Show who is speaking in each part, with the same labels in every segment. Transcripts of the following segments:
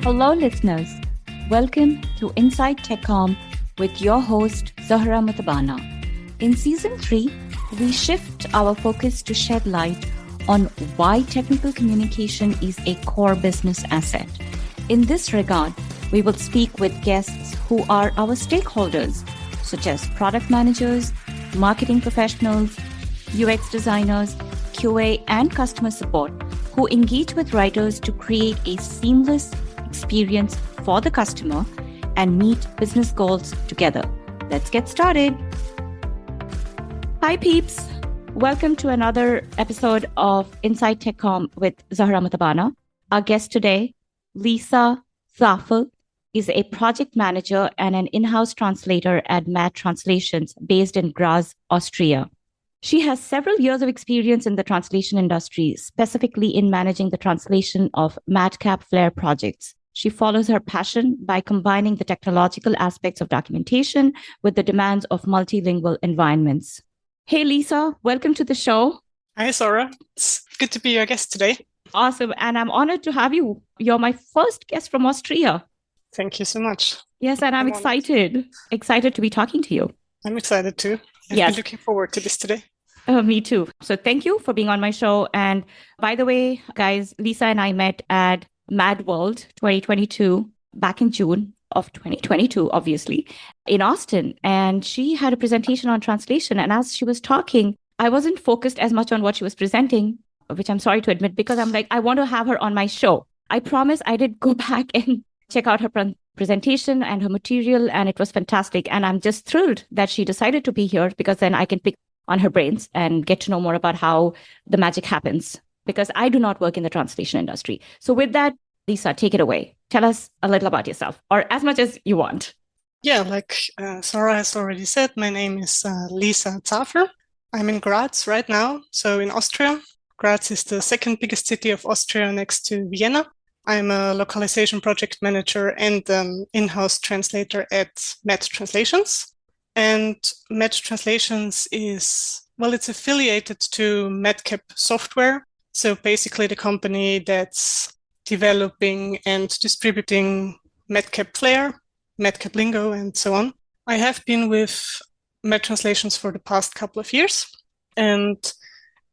Speaker 1: Hello, listeners. Welcome to Inside TechCom with your host, Zahra Mutabana. In Season 3, we shift our focus to shed light on why technical communication is a core business asset. In this regard, we will speak with guests who are our stakeholders, such as product managers, marketing professionals, UX designers, QA, and customer support, who engage with writers to create a seamless experience for the customer and meet business goals together. Let's get started. Hi, peeps. Welcome to another episode of Inside TechCom with Zahra Mutabana. Our guest today, Lisa Zarfl, is a project manager and an in-house translator at Mad Translations based in Graz, Austria. She has several years of experience in the translation industry, specifically in managing the translation of madcap flair projects. She follows her passion by combining the technological aspects of documentation with the demands of multilingual environments. Hey, Lisa, welcome to the show.
Speaker 2: Hi, Zora. It's good to be your guest today.
Speaker 1: Awesome. And I'm honored to have you. You're my first guest from Austria.
Speaker 2: Thank you so much.
Speaker 1: Yes, and I'm excited to be talking to you.
Speaker 2: I'm excited too. I've been looking forward to this today.
Speaker 1: Me too. So thank you for being on my show. And by the way, guys, Lisa and I met at Mad World 2022 back in June of 2022, obviously, in Austin. And she had a presentation on translation. And as she was talking, I wasn't focused as much on what she was presenting, which I'm sorry to admit, because I'm like, I want to have her on my show. I promise I did go back and check out her presentation and her material, and it was fantastic. And I'm just thrilled that she decided to be here, because then I can pick on her brains and get to know more about how the magic happens, because I do not work in the translation industry. So with that, Lisa, take it away. Tell us a little about yourself, or as much as you want.
Speaker 2: Yeah, like Zara has already said, my name is Lisa Zarfl. I'm in Graz right now, so in Austria. Graz is the second biggest city of Austria next to Vienna. I'm a localization project manager and in-house translator at Mad Translations. And Mad Translations is, it's affiliated to Madcap Software. So basically the company that's developing and distributing Madcap Flair, Madcap Lingo, and so on. I have been with Mad Translations for the past couple of years. And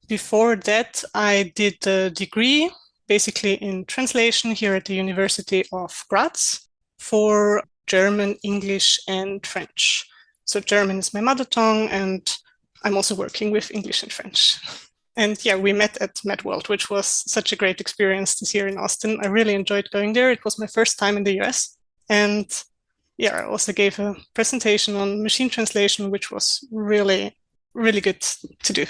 Speaker 2: before that, I did a degree basically in translation here at the University of Graz for German, English, and French. So German is my mother tongue, and I'm also working with English and French. And yeah, we met at Mad World, which was such a great experience this year in Austin. I really enjoyed going there. It was my first time in the US. And yeah, I also gave a presentation on machine translation, which was really, really good to do.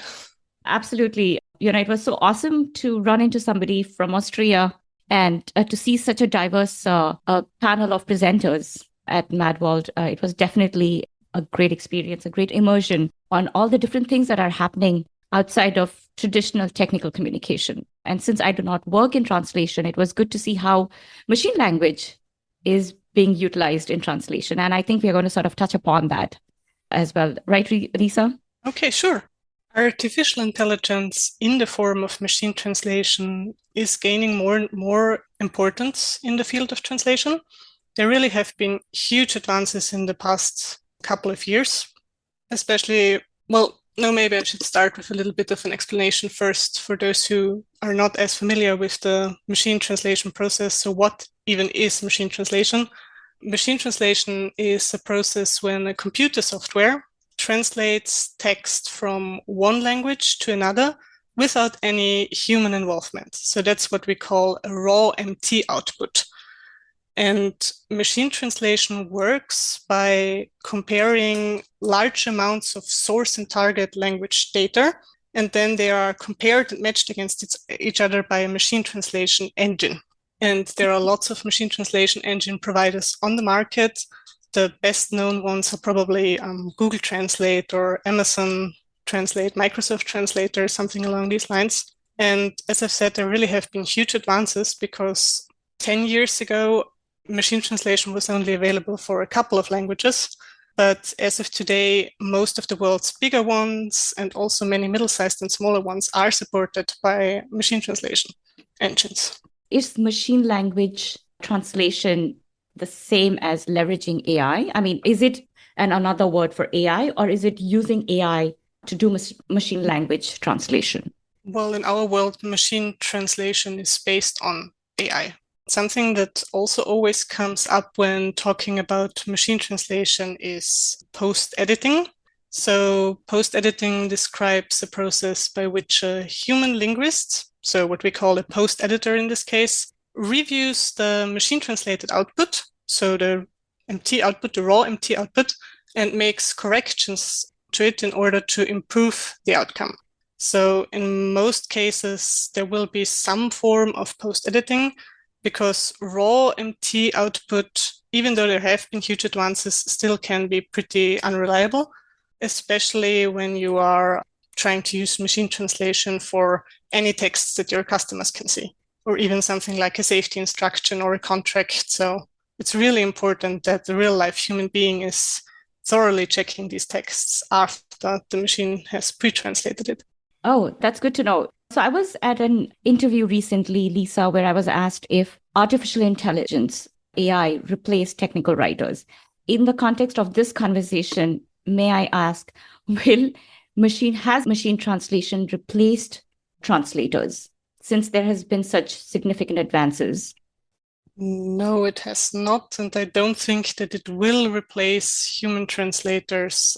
Speaker 1: Absolutely. It was so awesome to run into somebody from Austria and to see such a diverse panel of presenters at Mad World. It was definitely a great experience, a great immersion on all the different things that are happening outside of traditional technical communication. And since I do not work in translation, it was good to see how machine language is being utilized in translation. And I think we're going to sort of touch upon that as well. Right, Lisa?
Speaker 2: Okay, sure. Artificial intelligence in the form of machine translation is gaining more and more importance in the field of translation. There really have been huge advances in the past couple of years, especially, maybe I should start with a little bit of an explanation first for those who are not as familiar with the machine translation process. So what even is machine translation? Machine translation is a process when a computer software translates text from one language to another without any human involvement. So that's what we call a raw MT output. And machine translation works by comparing large amounts of source and target language data, and then they are compared and matched against each other by a machine translation engine. And there are lots of machine translation engine providers on the market. The best known ones are probably Google Translate or Amazon Translate, Microsoft Translator, something along these lines. And as I've said, there really have been huge advances, because 10 years ago, machine translation was only available for a couple of languages. But as of today, most of the world's bigger ones and also many middle-sized and smaller ones are supported by machine translation engines.
Speaker 1: Is machine language translation the same as leveraging AI? I mean, is it another word for AI, or is it using AI to do machine language translation?
Speaker 2: Well, in our world, machine translation is based on AI. Something that also always comes up when talking about machine translation is post-editing. So post-editing describes a process by which a human linguist, so what we call a post-editor in this case, reviews the machine translated output, so the MT output, the raw MT output, and makes corrections to it in order to improve the outcome. So in most cases, there will be some form of post-editing, because raw MT output, even though there have been huge advances, still can be pretty unreliable, especially when you are trying to use machine translation for any texts that your customers can see, or even something like a safety instruction or a contract. So it's really important that the real life human being is thoroughly checking these texts after the machine has pre-translated it.
Speaker 1: Oh, that's good to know. So I was at an interview recently, Lisa, where I was asked if artificial intelligence, AI, replaced technical writers. In the context of this conversation, may I ask, has machine translation replaced translators since there has been such significant advances?
Speaker 2: No, it has not, and I don't think that it will replace human translators.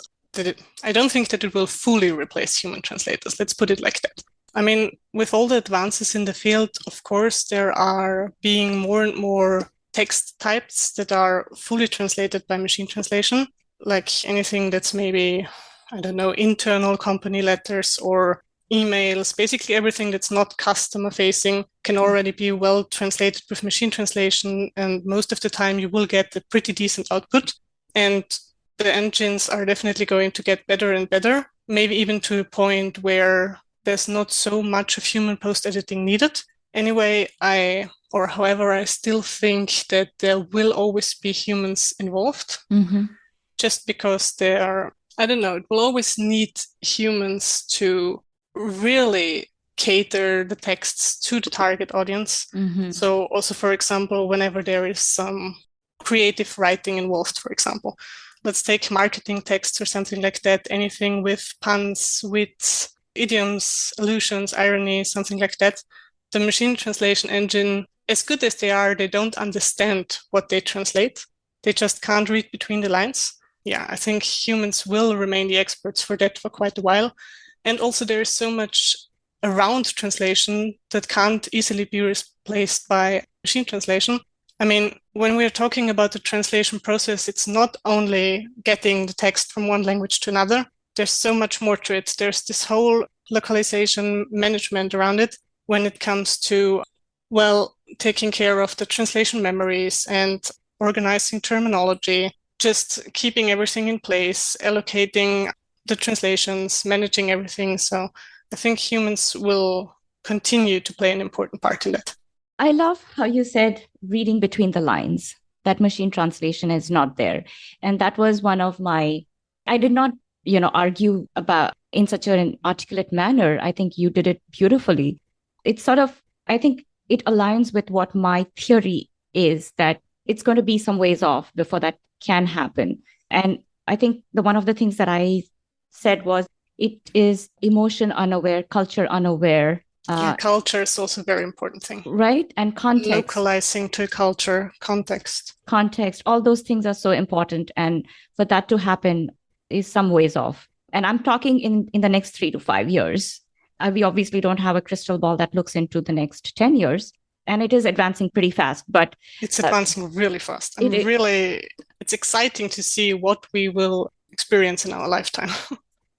Speaker 2: I don't think that it will fully replace human translators. Let's put it like that. I mean, with all the advances in the field, of course, there are being more and more text types that are fully translated by machine translation, like anything that's maybe, I don't know, internal company letters or emails. Basically, everything that's not customer facing can already be well translated with machine translation. And most of the time, you will get a pretty decent output. And the engines are definitely going to get better and better, maybe even to a point where there's not so much of human post-editing needed. Anyway, however, I still think that there will always be humans involved, just because I don't know, it will always need humans to really cater the texts to the target audience. So also, for example, whenever there is some creative writing involved, for example, let's take marketing texts or something like that, anything with puns, wits, idioms, allusions, irony, something like that. The machine translation engine, as good as they are, they don't understand what they translate. They just can't read between the lines. Yeah, I think humans will remain the experts for that for quite a while. And also there is so much around translation that can't easily be replaced by machine translation. I mean, when we're talking about the translation process, it's not only getting the text from one language to another. There's so much more to it. There's this whole localization management around it when it comes to, well, taking care of the translation memories and organizing terminology, just keeping everything in place, allocating the translations, managing everything. So I think humans will continue to play an important part in that.
Speaker 1: I love how you said reading between the lines, that machine translation is not there. And that was one of I did not, argue about in such an articulate manner. I think you did it beautifully. It's sort of, I think it aligns with what my theory is, that it's going to be some ways off before that can happen. And I think one of the things that I said was it is emotion unaware, culture unaware.
Speaker 2: Culture is also a very important thing.
Speaker 1: Right? And context.
Speaker 2: Localizing to culture, context.
Speaker 1: Context, all those things are so important. And for that to happen is some ways off. And I'm talking in the next 3 to 5 years. We obviously don't have a crystal ball that looks into the next 10 years. And it is advancing pretty fast, but
Speaker 2: it's advancing really fast. It's exciting to see what we will experience in our lifetime.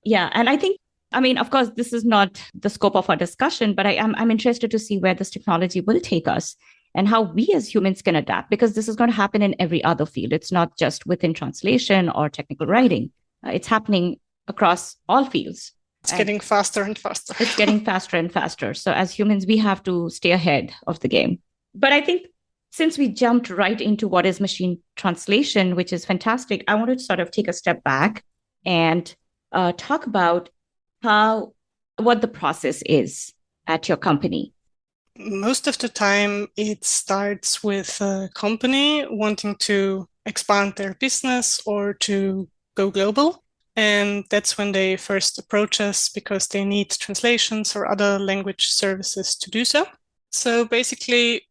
Speaker 1: Yeah. And I think, of course, this is not the scope of our discussion, but I'm interested to see where this technology will take us and how we as humans can adapt, because this is going to happen in every other field. It's not just within translation or technical writing. It's happening across all fields.
Speaker 2: It's getting faster and faster.
Speaker 1: It's getting faster and faster. So as humans, we have to stay ahead of the game. But I think since we jumped right into what is machine translation, which is fantastic, I want to sort of take a step back and talk about what the process is at your company.
Speaker 2: Most of the time, it starts with a company wanting to expand their business or to go global. And that's when they first approach us because they need translations or other language services to do so. So basically,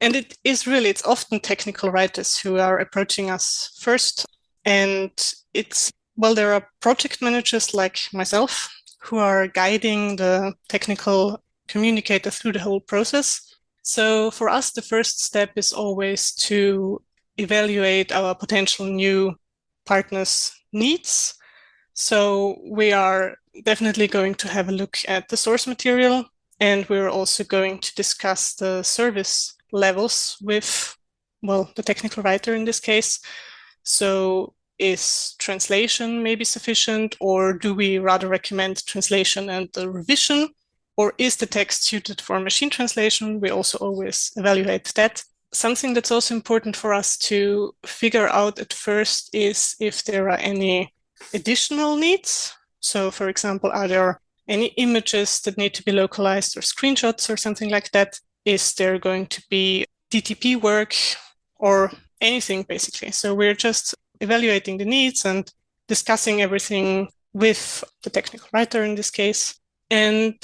Speaker 2: and it's often technical writers who are approaching us first. And there are project managers like myself who are guiding the technical communicator through the whole process. So for us, the first step is always to evaluate our potential new partners' needs. So we are definitely going to have a look at the source material, and we're also going to discuss the service levels with, the technical writer in this case. So is translation maybe sufficient, or do we rather recommend translation and the revision? Or is the text suited for machine translation? We also always evaluate that. Something that's also important for us to figure out at first is if there are any additional needs. So, for example, are there any images that need to be localized or screenshots or something like that? Is there going to be DTP work or anything, basically? So we're just evaluating the needs and discussing everything with the technical writer in this case. And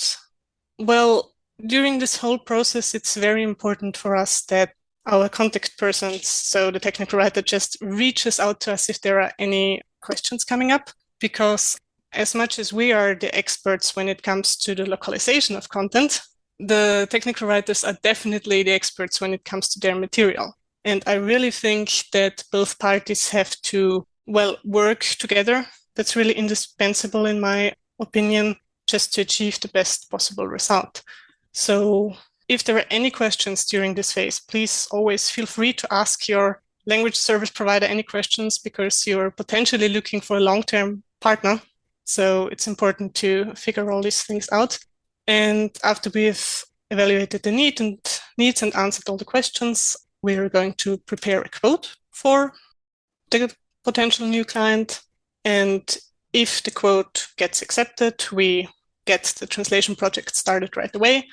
Speaker 2: during this whole process, it's very important for us that our contact persons, so the technical writer, just reaches out to us if there are any questions coming up, because as much as we are the experts when it comes to the localization of content, the technical writers are definitely the experts when it comes to their material. And I really think that both parties have to, work together. That's really indispensable, in my opinion, just to achieve the best possible result. So if there are any questions during this phase, please always feel free to ask your language service provider any questions, because you're potentially looking for a long-term partner. So it's important to figure all these things out. And after we've evaluated the needs and answered all the questions, we're going to prepare a quote for the potential new client. And if the quote gets accepted, we get the translation project started right away.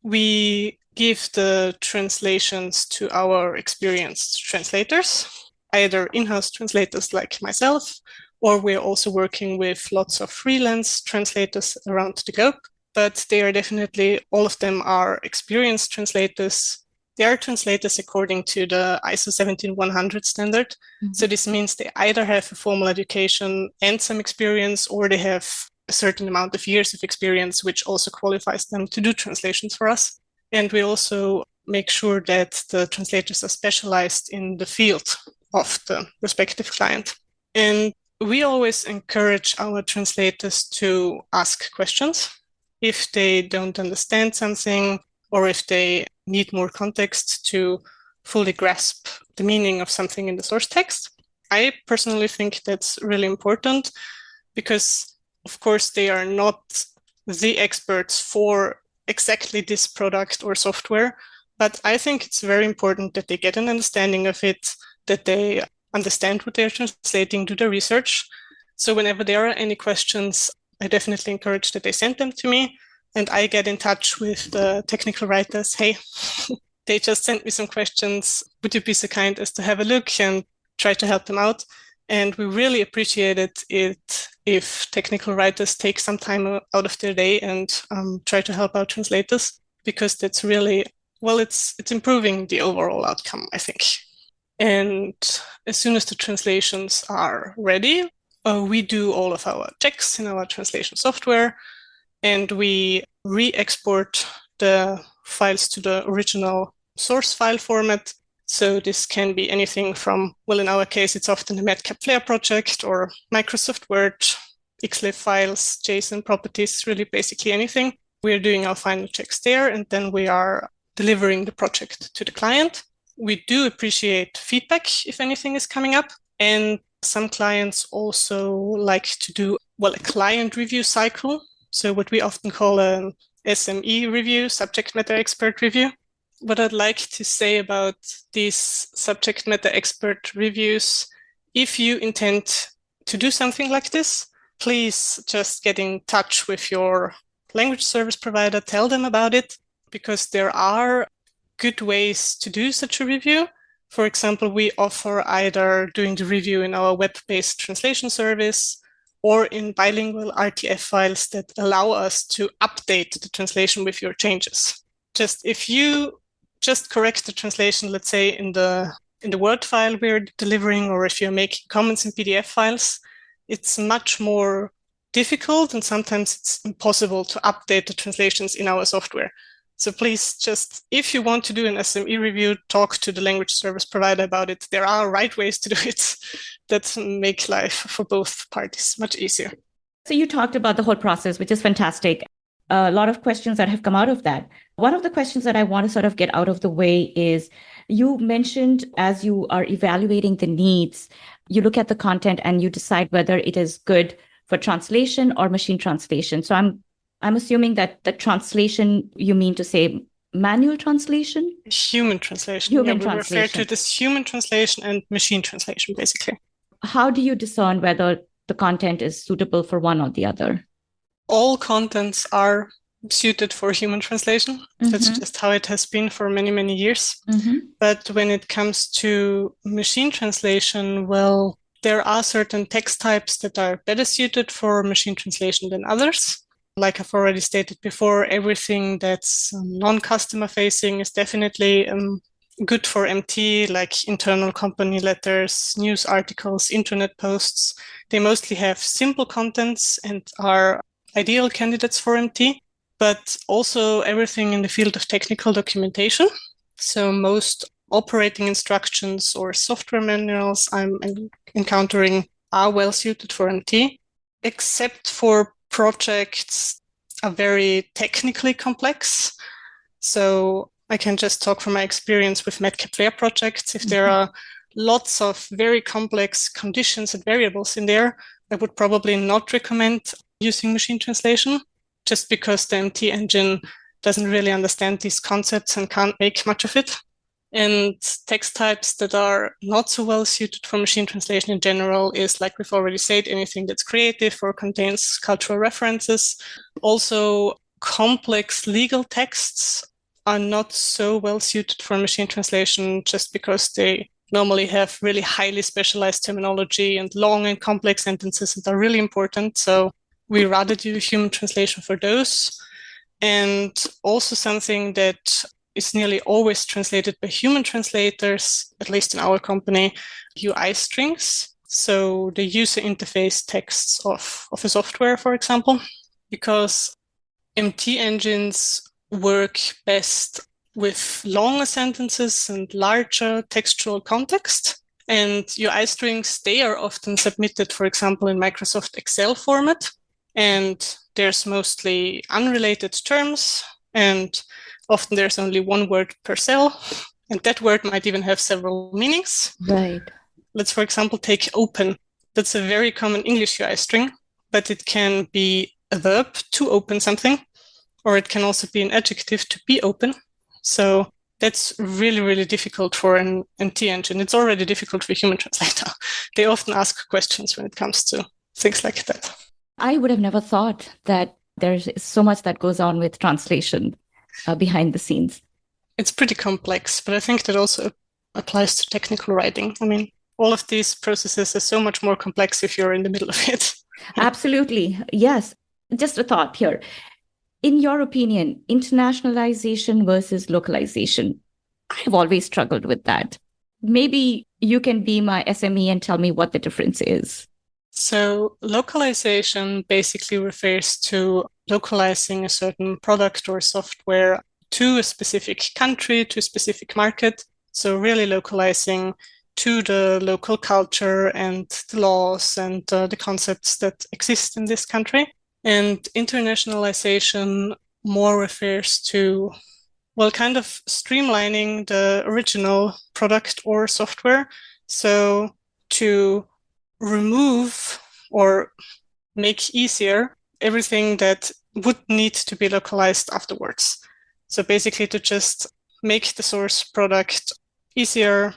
Speaker 2: We give the translations to our experienced translators, either in-house translators like myself, or we're also working with lots of freelance translators around the globe. But they are definitely, all of them are experienced translators. They are translators according to the ISO 17100 standard. Mm-hmm. So this means they either have a formal education and some experience, or they have a certain amount of years of experience, which also qualifies them to do translations for us. And we also make sure that the translators are specialized in the field of the respective client. And we always encourage our translators to ask questions if they don't understand something, or if they need more context to fully grasp the meaning of something in the source text. I personally think that's really important, because of course they are not the experts for exactly this product or software, but I think it's very important that they get an understanding of it, that they understand what they're translating, do the research. So whenever there are any questions, I definitely encourage that they send them to me, and I get in touch with the technical writers. Hey, they just sent me some questions. Would you be so kind as to have a look and try to help them out? And we really appreciate it if technical writers take some time out of their day and try to help our translators, because that's really, it's improving the overall outcome, I think. And as soon as the translations are ready, we do all of our checks in our translation software, and we re-export the files to the original source file format. So this can be anything from, in our case, it's often a Madcap Flare project or Microsoft Word, XLIF files, JSON properties, really basically anything. We're doing our final checks there, and then we are delivering the project to the client. We do appreciate feedback if anything is coming up. And some clients also like to do, a client review cycle. So what we often call an SME review, subject matter expert review. What I'd like to say about these subject matter expert reviews, if you intend to do something like this, please just get in touch with your language service provider, tell them about it, because there are good ways to do such a review. For example, we offer either doing the review in our web-based translation service or in bilingual RTF files that allow us to update the translation with your changes. If you just correct the translation, let's say in the Word file we're delivering, or if you're making comments in PDF files, it's much more difficult and sometimes it's impossible to update the translations in our software. So please if you want to do an SME review, talk to the language service provider about it. There are right ways to do it that make life for both parties much easier.
Speaker 1: So you talked about the whole process, which is fantastic. A lot of questions that have come out of that. One of the questions that I want to sort of get out of the way is, you mentioned as you are evaluating the needs, you look at the content and you decide whether it is good for translation or machine translation. So I'm assuming that the translation, you mean to say manual translation?
Speaker 2: Human translation.
Speaker 1: Human
Speaker 2: we
Speaker 1: translation.
Speaker 2: refer to this human translation and machine translation, basically.
Speaker 1: How do you discern whether the content is suitable for one or the other?
Speaker 2: All contents are suited for human translation. Mm-hmm. That's just how it has been for many, many years. Mm-hmm. But when it comes to machine translation, well, there are certain text types that are better suited for machine translation than others. Like I've already stated before, everything that's non-customer facing is definitely good for MT, like internal company letters, news articles, internet posts. They mostly have simple contents and are ideal candidates for MT, but also everything in the field of technical documentation. So most operating instructions or software manuals I'm encountering are well suited for MT, except for projects are very technically complex. So I can just talk from my experience with MedCap projects. If there are lots of very complex conditions and variables in there, I would probably not recommend using machine translation, just because the MT engine doesn't really understand these concepts and can't make much of it. And text types that are not so well suited for machine translation in general is, like we've already said, anything that's creative or contains cultural references. Also, complex legal texts are not so well suited for machine translation, just because they normally have really highly specialized terminology and long and complex sentences that are really important. So we rather do human translation for those. And also something that is nearly always translated by human translators, at least in our company, UI strings. So the user interface texts of a software, for example, because MT engines work best with longer sentences and larger textual context. And UI strings, they are often submitted, for example, in Microsoft Excel format. And there's mostly unrelated terms, and often there's only one word per cell, and that word might even have several meanings.
Speaker 1: Right.
Speaker 2: Let's, for example, take open. That's a very common English UI string, but it can be a verb to open something, or it can also be an adjective to be open. So that's really, really difficult for an MT engine. It's already difficult for a human translator. They often ask questions when it comes to things like that.
Speaker 1: I would have never thought that there's so much that goes on with translation behind the scenes.
Speaker 2: It's pretty complex, but I think that also applies to technical writing. I mean, all of these processes are so much more complex if you're in the middle of it.
Speaker 1: Absolutely. Yes. Just a thought here. In your opinion, internationalization versus localization, I've always struggled with that. Maybe you can be my SME and tell me what the difference is.
Speaker 2: So localization basically refers to localizing a certain product or software to a specific country, to a specific market. So really localizing to the local culture and the laws and the concepts that exist in this country. And internationalization more refers to, well, kind of streamlining the original product or software. So to remove or make easier everything that would need to be localized afterwards. So basically to just make the source product easier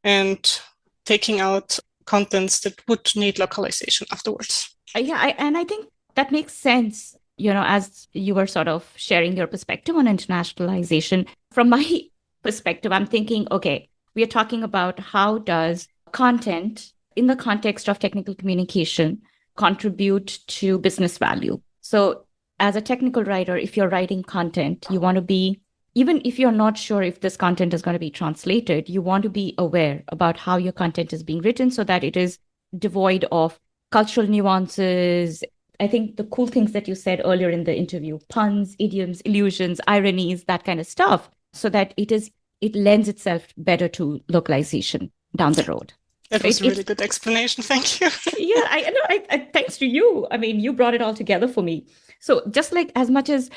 Speaker 2: and taking out contents that would need localization afterwards.
Speaker 1: And I think that makes sense. as you were sort of sharing your perspective on internationalization, from my perspective, I'm thinking, okay, we are talking about how does content in the context of technical communication contribute to business value. So as a technical writer, if you're writing content, you want to be, even if you're not sure if this content is going to be translated, you want to be aware about how your content is being written so that it is devoid of cultural nuances. I think the cool things that you said earlier in the interview, puns, idioms, illusions, ironies, that kind of stuff, so that it lends itself better to localization down the road.
Speaker 2: That was a really good explanation. Thank you.
Speaker 1: Yeah, I know. Thanks to you. I mean, you brought it all together for me. So just like as much as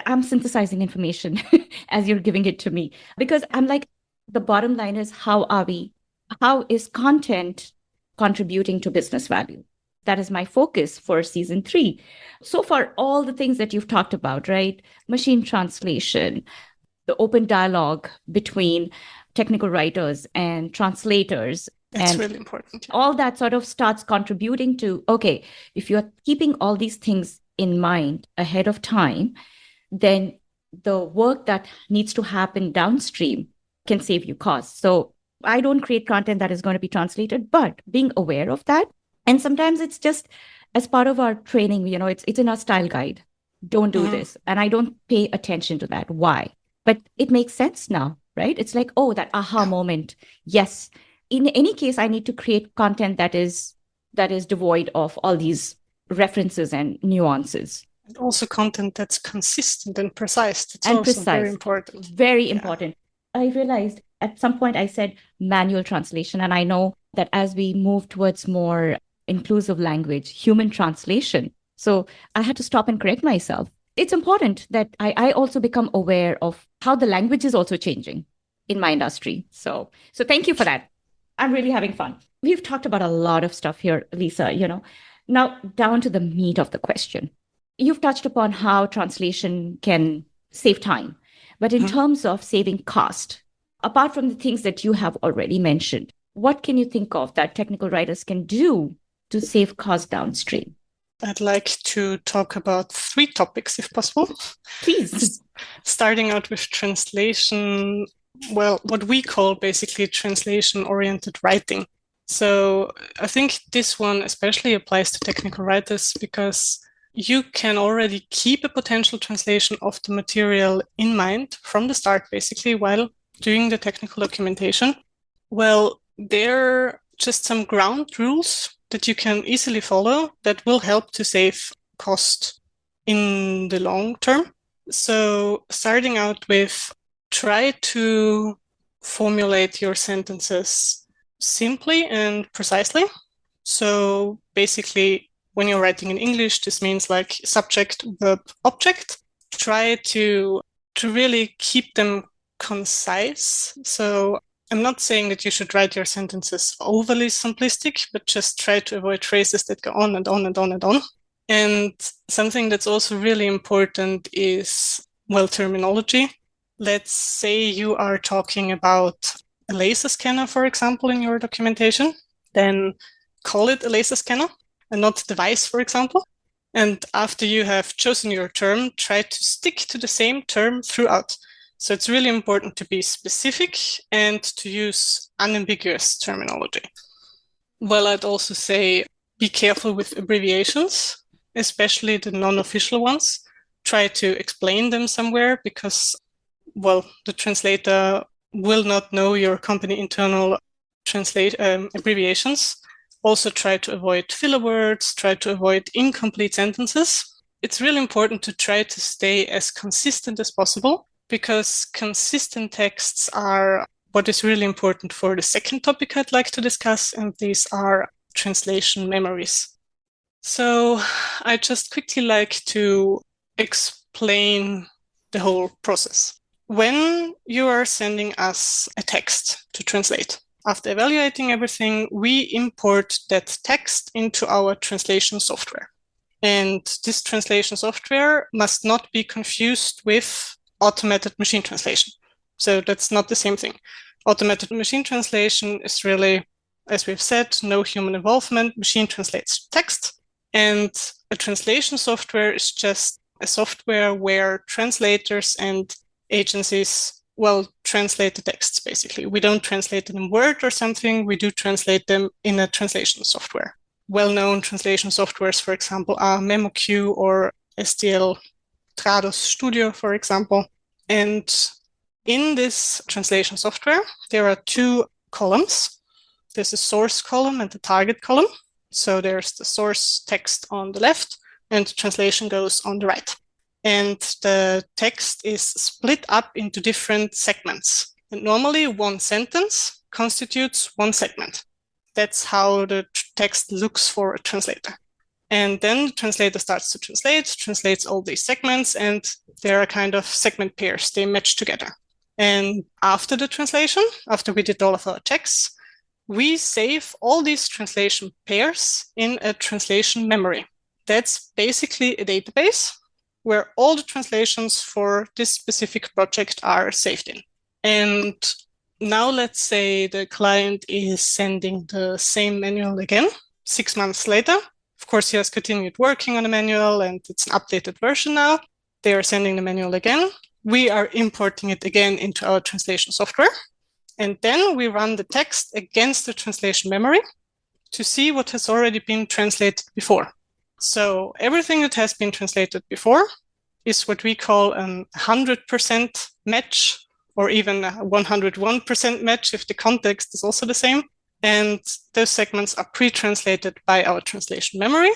Speaker 1: I'm synthesizing information as you're giving it to me, because I'm like, the bottom line is how is content contributing to business value? That is my focus for season 3. So far, all the things that you've talked about, right? Machine translation, the open dialogue between technical writers and translators.
Speaker 2: That's
Speaker 1: and
Speaker 2: really important.
Speaker 1: All that sort of starts contributing to, okay, if you're keeping all these things in mind ahead of time, then the work that needs to happen downstream can save you costs. So I don't create content that is going to be translated, but being aware of that. And sometimes it's just as part of our training, it's in our style guide. Don't do this. And I don't pay attention to that. Why? But it makes sense now, right? It's like, oh, that aha moment. Yes. In any case, I need to create content that is devoid of all these references and nuances.
Speaker 2: And also content that's consistent and precise. That's also precise. Very important.
Speaker 1: Very important. I realized at some point I said manual translation. And I know that as we move towards more inclusive language, human translation. So I had to stop and correct myself. It's important that I also become aware of how the language is also changing in my industry. So thank you for that. I'm really having fun. We've talked about a lot of stuff here, Lisa, Now, down to the meat of the question. You've touched upon how translation can save time. But in terms of saving cost, apart from the things that you have already mentioned, what can you think of that technical writers can do to save cost downstream?
Speaker 2: I'd like to talk about 3 topics, if possible.
Speaker 1: Please.
Speaker 2: Starting out with translation, well, what we call basically translation-oriented writing. So I think this one especially applies to technical writers because you can already keep a potential translation of the material in mind from the start, basically, while doing the technical documentation. Well, there are just some ground rules that you can easily follow that will help to save cost in the long term. So starting out with, try to formulate your sentences simply and precisely. So basically, when you're writing in English, this means like subject, verb, object. Try to really keep them concise. So I'm not saying that you should write your sentences overly simplistic, but just try to avoid phrases that go on and on and on and on. And something that's also really important is, well, terminology. Let's say you are talking about a laser scanner, for example, in your documentation, then call it a laser scanner and not device, for example. And after you have chosen your term, try to stick to the same term throughout. So it's really important to be specific and to use unambiguous terminology. Well, I'd also say be careful with abbreviations, especially the non-official ones. Try to explain them somewhere because, well, the translator will not know your company internal abbreviations. Also try to avoid filler words, try to avoid incomplete sentences. It's really important to try to stay as consistent as possible because consistent texts are what is really important for the second topic I'd like to discuss, and these are translation memories. So I'd just quickly like to explain the whole process. When you are sending us a text to translate, after evaluating everything, we import that text into our translation software. And this translation software must not be confused with automated machine translation. So that's not the same thing. Automated machine translation is really, as we've said, no human involvement. Machine translates text. And a translation software is just a software where translators and agencies, translate the texts, basically. We don't translate them in Word or something. We do translate them in a translation software. Well-known translation softwares, for example, are MemoQ or STL Trados Studio, for example. And in this translation software, there are two columns. There's a source column and the target column. So there's the source text on the left and the translation goes on the right. And the text is split up into different segments. And normally one sentence constitutes one segment. That's how the text looks for a translator. And then the translator starts to translates all these segments, and there are kind of segment pairs. They match together. And after the translation, after we did all of our checks, we save all these translation pairs in a translation memory. That's basically a database where all the translations for this specific project are saved in. And now let's say the client is sending the same manual again 6 months later. Of course, he has continued working on the manual and it's an updated version now. They are sending the manual again. We are importing it again into our translation software. And then we run the text against the translation memory to see what has already been translated before. So everything that has been translated before is what we call a 100% match, or even a 101% match if the context is also the same. And those segments are pre-translated by our translation memory,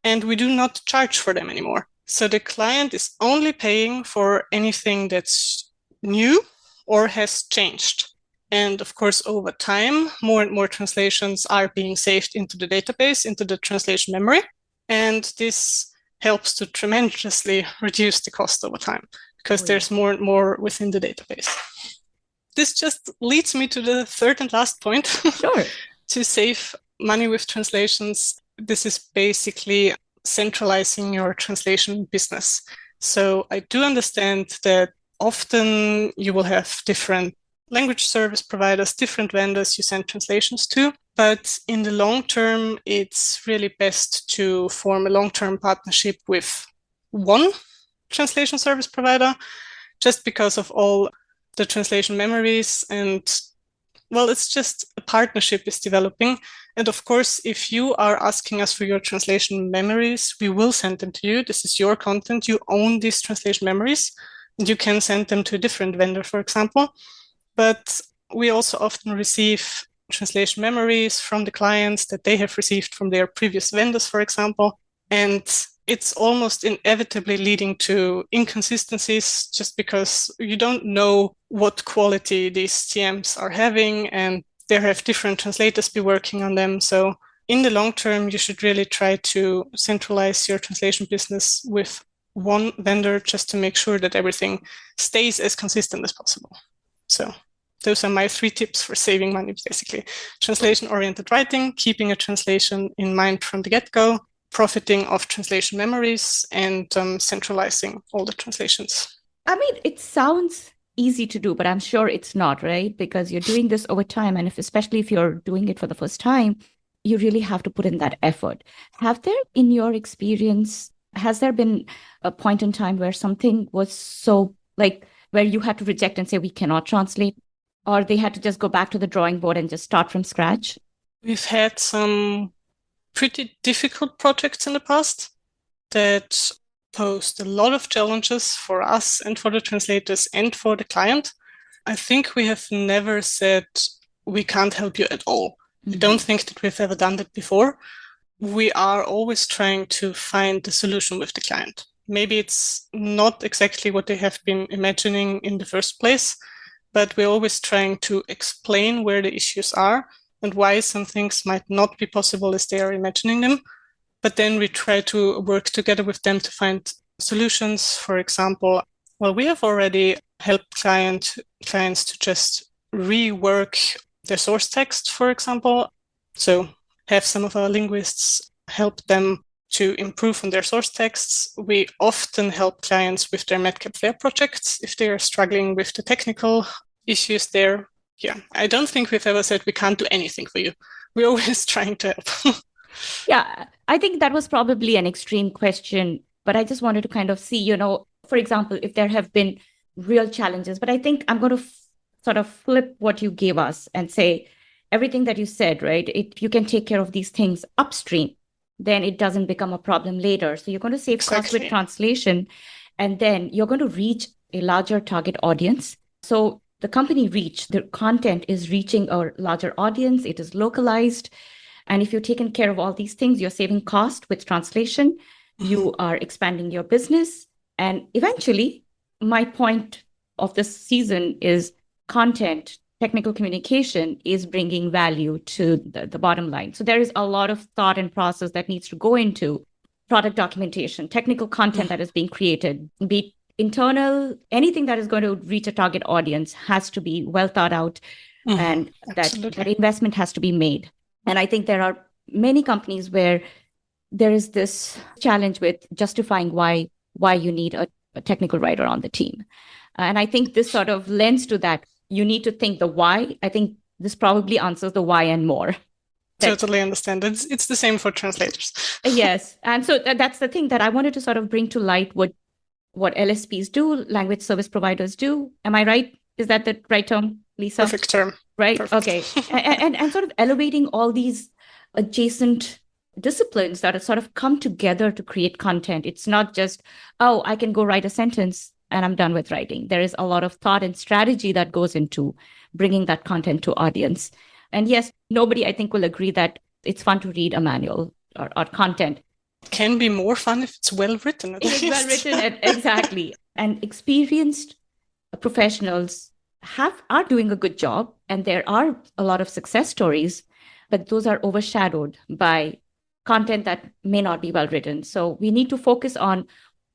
Speaker 2: and we do not charge for them anymore. So the client is only paying for anything that's new or has changed. And of course, over time, more and more translations are being saved into the database, into the translation memory. And this helps to tremendously reduce the cost over time because there's more and more within the database. This just leads me to the third and last point.
Speaker 1: Sure.
Speaker 2: To save money with translations, this is basically centralizing your translation business. So I do understand that often you will have different language service providers, different vendors you send translations to. But in the long term, it's really best to form a long-term partnership with one translation service provider, just because of all the translation memories. And it's just a partnership is developing. And of course, if you are asking us for your translation memories, we will send them to you. This is your content. You own these translation memories, and you can send them to a different vendor, for example. But we also often receive translation memories from the clients that they have received from their previous vendors, for example. And it's almost inevitably leading to inconsistencies just because you don't know what quality these TMs are having, and there have different translators be working on them. So in the long term, you should really try to centralize your translation business with one vendor just to make sure that everything stays as consistent as possible. So those are my 3 tips for saving money, basically. Translation-oriented writing, keeping a translation in mind from the get-go, profiting of translation memories, and centralizing all the translations.
Speaker 1: I mean, it sounds easy to do, but I'm sure it's not, right? Because you're doing this over time. And especially if you're doing it for the first time, you really have to put in that effort. Have there, in your experience, has there been a point in time where something was so, where you had to reject and say, we cannot translate, or they had to just go back to the drawing board and just start from scratch?
Speaker 2: We've had some pretty difficult projects in the past that posed a lot of challenges for us and for the translators and for the client. I think we have never said we can't help you at all. I don't think that we've ever done that before. We are always trying to find the solution with the client. Maybe it's not exactly what they have been imagining in the first place, but we're always trying to explain where the issues are and why some things might not be possible as they are imagining them. But then we try to work together with them to find solutions. For example, we have already helped clients to just rework their source text, for example. So have some of our linguists help them to improve on their source texts. We often help clients with their Madcap Flair projects if they are struggling with the technical issues there. Yeah, I don't think we've ever said we can't do anything for you. We're always trying to help.
Speaker 1: Yeah, I think that was probably an extreme question, but I just wanted to kind of see, for example, if there have been real challenges. But I think I'm going to sort of flip what you gave us and say everything that you said, right? You can take care of these things upstream, then it doesn't become a problem later. So you're going to save costs with translation, and then you're going to reach a larger target audience. So the company reach, the content is reaching a larger audience, it is localized. And if you're taking care of all these things, you're saving cost with translation, you are expanding your business. And eventually, my point of this season is content, technical communication is bringing value to the bottom line. So there is a lot of thought and process that needs to go into product documentation, technical content that is being created, be it internal, anything that is going to reach a target audience has to be well thought out, and that investment has to be made. And I think there are many companies where there is this challenge with justifying why you need a technical writer on the team. And I think this sort of lends to that. You need to think the why. I think this probably answers the why and more.
Speaker 2: Totally understand. It's the same for translators.
Speaker 1: Yes. And so that's the thing that I wanted to sort of bring to light what LSPs do, language service providers do. Am I right? Is that the right term, Lisa?
Speaker 2: Perfect term.
Speaker 1: Right?
Speaker 2: Perfect.
Speaker 1: Okay. and sort of elevating all these adjacent disciplines that have sort of come together to create content. It's not just, oh, I can go write a sentence and I'm done with writing. There is a lot of thought and strategy that goes into bringing that content to audience. And yes, nobody, I think, will agree that it's fun to read a manual or content.
Speaker 2: It can be more fun if it's well written.
Speaker 1: It is well written, exactly. And experienced professionals are doing a good job, and there are a lot of success stories, but those are overshadowed by content that may not be well written. So we need to focus on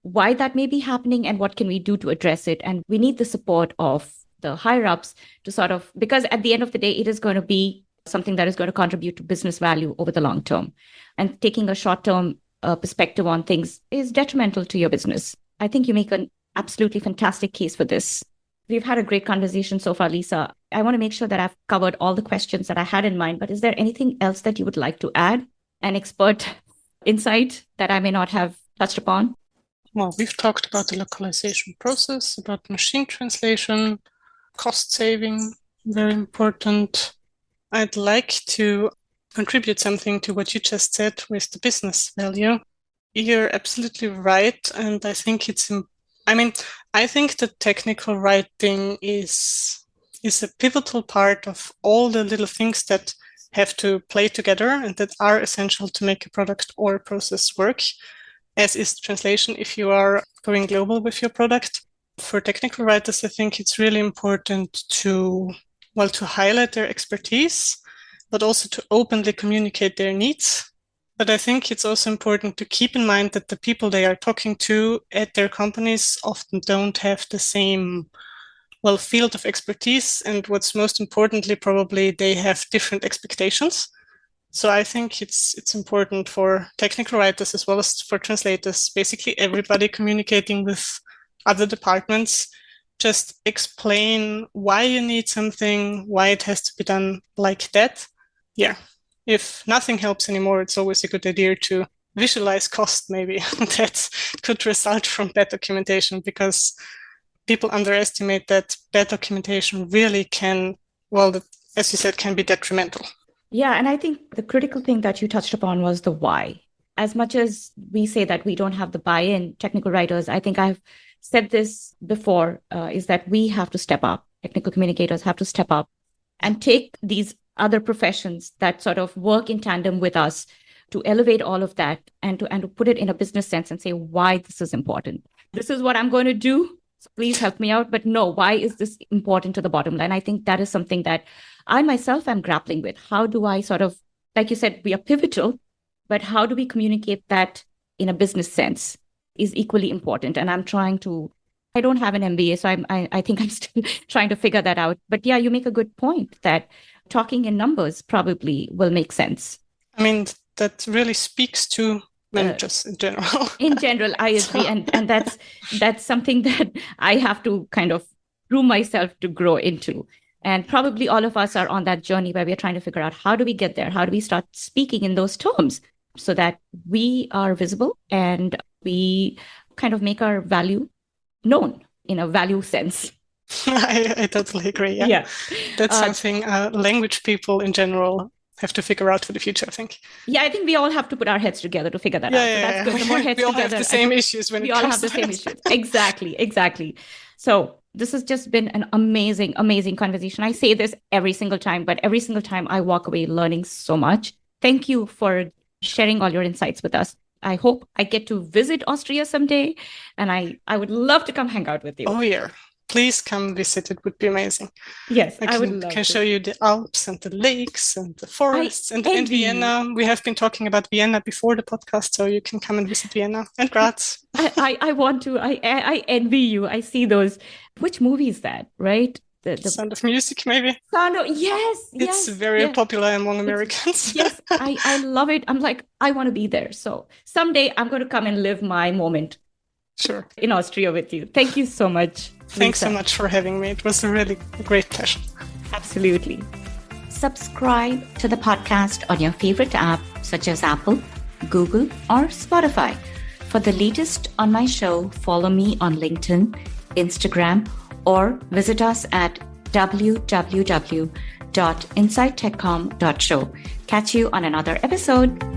Speaker 1: why that may be happening and what can we do to address it. And we need the support of the higher ups to sort of, because at the end of the day, it is going to be something that is going to contribute to business value over the long term. And taking a short-term perspective on things is detrimental to your business. I think you make an absolutely fantastic case for this. We've had a great conversation so far, Lisa. I want to make sure that I've covered all the questions that I had in mind, but is there anything else that you would like to add? An expert insight that I may not have touched upon?
Speaker 2: Well, we've talked about the localization process, about machine translation, cost saving, very important. I'd like to contribute something to what you just said with the business value. You're absolutely right. And I think I think that technical writing is a pivotal part of all the little things that have to play together and that are essential to make a product or a process work, as is translation if you are going global with your product. For technical writers, I think it's really important to highlight their expertise, but also to openly communicate their needs. But I think it's also important to keep in mind that the people they are talking to at their companies often don't have the same field of expertise. And what's most importantly, probably they have different expectations. So I think it's important for technical writers as well as for translators, basically everybody communicating with other departments, just explain why you need something, why it has to be done like that. Yeah. If nothing helps anymore, it's always a good idea to visualize cost, maybe. That could result from bad documentation, because people underestimate that bad documentation really can, as you said, can be detrimental.
Speaker 1: Yeah, and I think the critical thing that you touched upon was the why. As much as we say that we don't have the buy-in, technical writers, I think I've said this before, is that we have to step up. Technical communicators have to step up and take these other professions that sort of work in tandem with us to elevate all of that and to put it in a business sense and say why this is important. This is what I'm going to do. So please help me out. But no, why is this important to the bottom line? I think that is something that I myself am grappling with. How do I sort of, like you said, we are pivotal, but how do we communicate that in a business sense is equally important. And I don't have an MBA, so I think I'm still trying to figure that out. But yeah, you make a good point that talking in numbers probably will make sense.
Speaker 2: I mean, that really speaks to managers in general.
Speaker 1: In general, I agree. And that's something that I have to kind of prove myself to grow into. And probably all of us are on that journey where we're trying to figure out how do we get there? How do we start speaking in those terms? so that we are visible and we kind of make our value known in a value sense.
Speaker 2: I totally agree. Yeah. That's something language people in general have to figure out for the future, I think.
Speaker 1: Yeah, I think we all have to put our heads together to figure that out. So that's good. The more heads
Speaker 2: we all
Speaker 1: together,
Speaker 2: have the same issues when it comes to
Speaker 1: we all have the same issues. Exactly. So this has just been an amazing, amazing conversation. I say this every single time, but every single time I walk away learning so much. Thank you for sharing all your insights with us. I hope I get to visit Austria someday, and I would love to come hang out with you.
Speaker 2: Oh, yeah. Please come visit. It would be amazing.
Speaker 1: Yes,
Speaker 2: I
Speaker 1: would love
Speaker 2: can
Speaker 1: to.
Speaker 2: show you the Alps and the lakes and the forests and Vienna. We have been talking about Vienna before the podcast, so you can come and visit Vienna and Graz.
Speaker 1: I want to. I envy you. I see those. Which movie is that, right?
Speaker 2: The Sound of Music, maybe?
Speaker 1: Yes.
Speaker 2: It's very popular among Americans.
Speaker 1: Yes, I love it. I'm like, I want to be there. So someday I'm going to come and live my moment.
Speaker 2: Sure.
Speaker 1: In Austria with you. Thank you so much.
Speaker 2: Thanks so much for having me. It was a really great pleasure.
Speaker 1: Absolutely. Subscribe to the podcast on your favorite app, such as Apple, Google, or Spotify. For the latest on my show, follow me on LinkedIn, Instagram, or visit us at www.insidetechcom.show. Catch you on another episode.